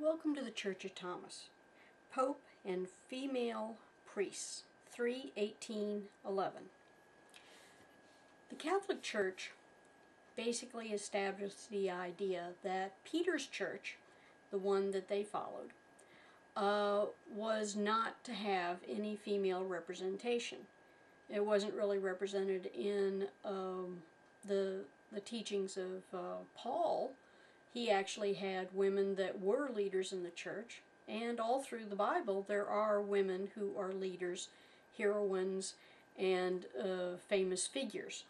Welcome to the Church of Thomas. Pope and female priests, 3-18-11. The Catholic Church basically established the idea that Peter's church, the one that they followed, was not to have any female representation. It wasn't really represented in the teachings of Paul. He actually had women that were leaders in the church, and all through the Bible there are women who are leaders, heroines, and famous figures.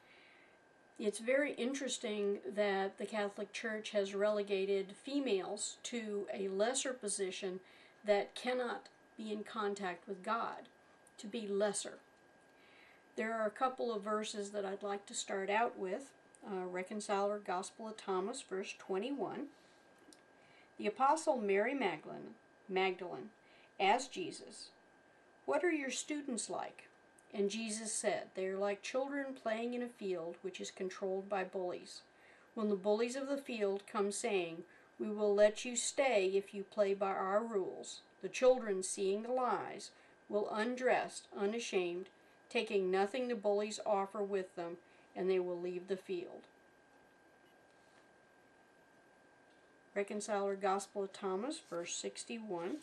It's very interesting that the Catholic Church has relegated females to a lesser position that cannot be in contact with God, to be lesser. There are a couple of verses that I'd like to start out with. Reconciler Gospel of Thomas, verse 21. The Apostle Mary Magdalene asked Jesus, "What are your students like?" And Jesus said, "They are like children playing in a field which is controlled by bullies. When the bullies of the field come saying, 'We will let you stay if you play by our rules,' the children, seeing the lies, will undressed, unashamed, taking nothing the bullies offer with them, and they will leave the field." Reconciler Gospel of Thomas, verse 61.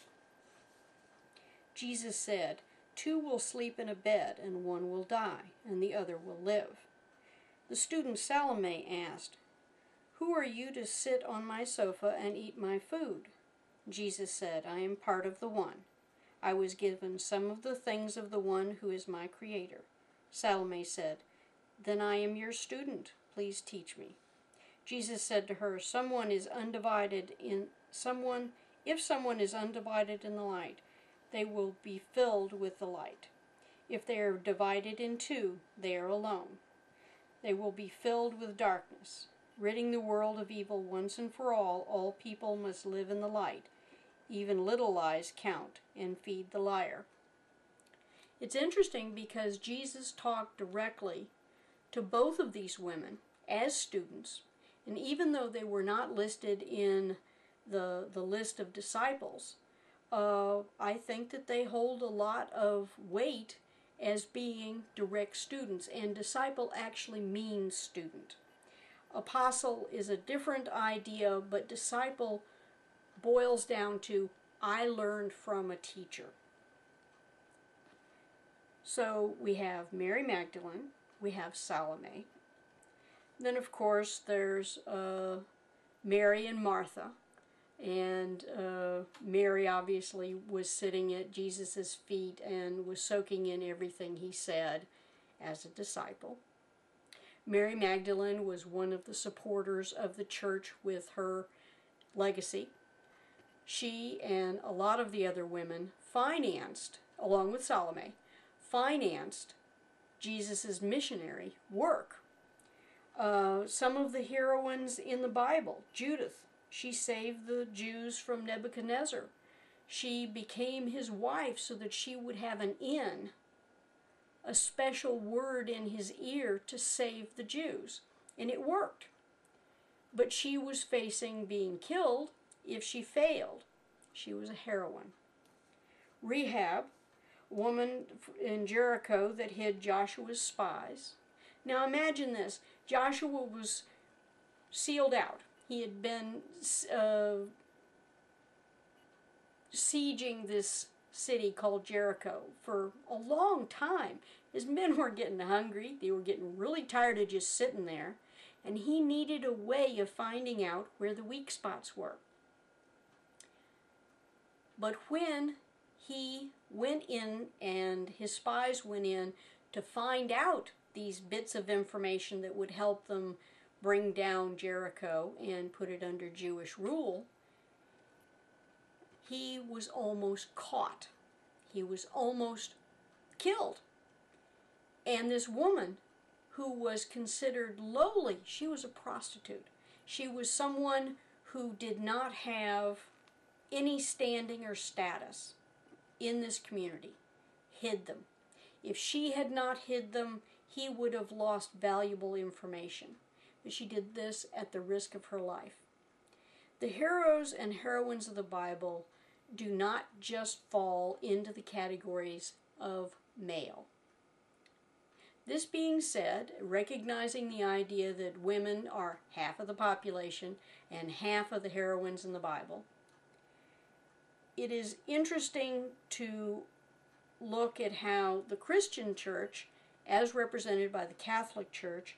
Jesus said, "Two will sleep in a bed, and one will die, and the other will live." The student Salome asked, "Who are you to sit on my sofa and eat my food?" Jesus said, "I am part of the one. I was given some of the things of the one who is my Creator." Salome said, "Then I am your student. Please teach me." Jesus said to her, If someone is undivided in the light, they will be filled with the light. If they are divided in two, they are alone. They will be filled with darkness. Ridding the world of evil once and for all people must live in the light. Even little lies count and feed the liar. It's interesting because Jesus talked directly to both of these women as students, and even though they were not listed in the list of disciples, I think that they hold a lot of weight as being direct students, and disciple actually means student. Apostle is a different idea, but disciple boils down to I learned from a teacher. So we have Mary Magdalene, we have Salome. Then of course there's Mary and Martha. And Mary obviously was sitting at Jesus' feet and was soaking in everything he said as a disciple. Mary Magdalene was one of the supporters of the church with her legacy. She and a lot of the other women financed, along with Salome, financed Jesus' missionary work. Some of the heroines in the Bible, Judith, she saved the Jews from Nebuchadnezzar. She became his wife so that she would have an in, a special word in his ear to save the Jews. And it worked. But she was facing being killed if she failed. She was a heroine. Rahab, a woman in Jericho that hid Joshua's spies. Now imagine this. Joshua was sealed out. He had been sieging this city called Jericho for a long time. His men were getting hungry. They were getting really tired of just sitting there. And he needed a way of finding out where the weak spots were. But when he went in and his spies went in to find out these bits of information that would help them bring down Jericho and put it under Jewish rule, he was almost caught. He was almost killed. And this woman, who was considered lowly, she was a prostitute. She was someone who did not have any standing or status in this community, hid them. If she had not hid them, he would have lost valuable information. But she did this at the risk of her life. The heroes and heroines of the Bible do not just fall into the categories of male. This being said, recognizing the idea that women are half of the population and half of the heroines in the Bible, it is interesting to look at how the Christian church, as represented by the Catholic Church,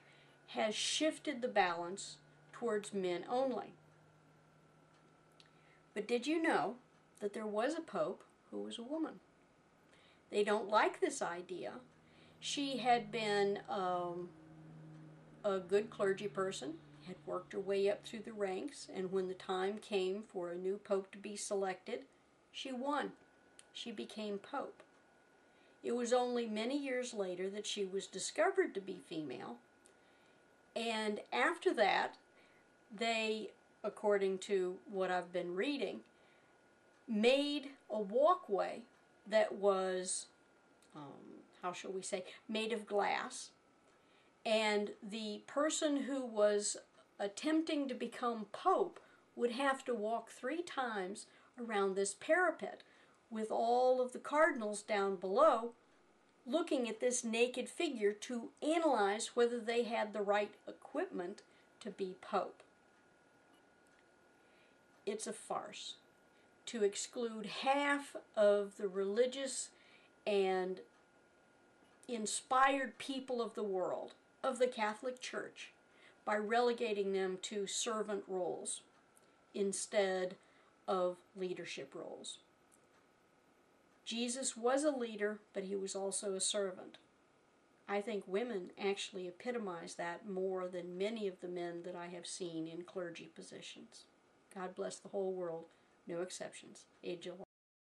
has shifted the balance towards men only. But did you know that there was a pope who was a woman? They don't like this idea. She had been a good clergy person, had worked her way up through the ranks, and when the time came for a new pope to be selected, she won. She became pope. It was only many years later that she was discovered to be female, and after that, they, according to what I've been reading, made a walkway that was, how shall we say, made of glass, and the person who was attempting to become pope would have to walk 3 times around this parapet with all of the cardinals down below looking at this naked figure to analyze whether they had the right equipment to be pope. It's a farce to exclude half of the religious and inspired people of the world, of the Catholic Church, by relegating them to servant roles instead of leadership roles. Jesus was a leader, but he was also a servant. I think women actually epitomize that more than many of the men that I have seen in clergy positions. God bless the whole world, no exceptions. Age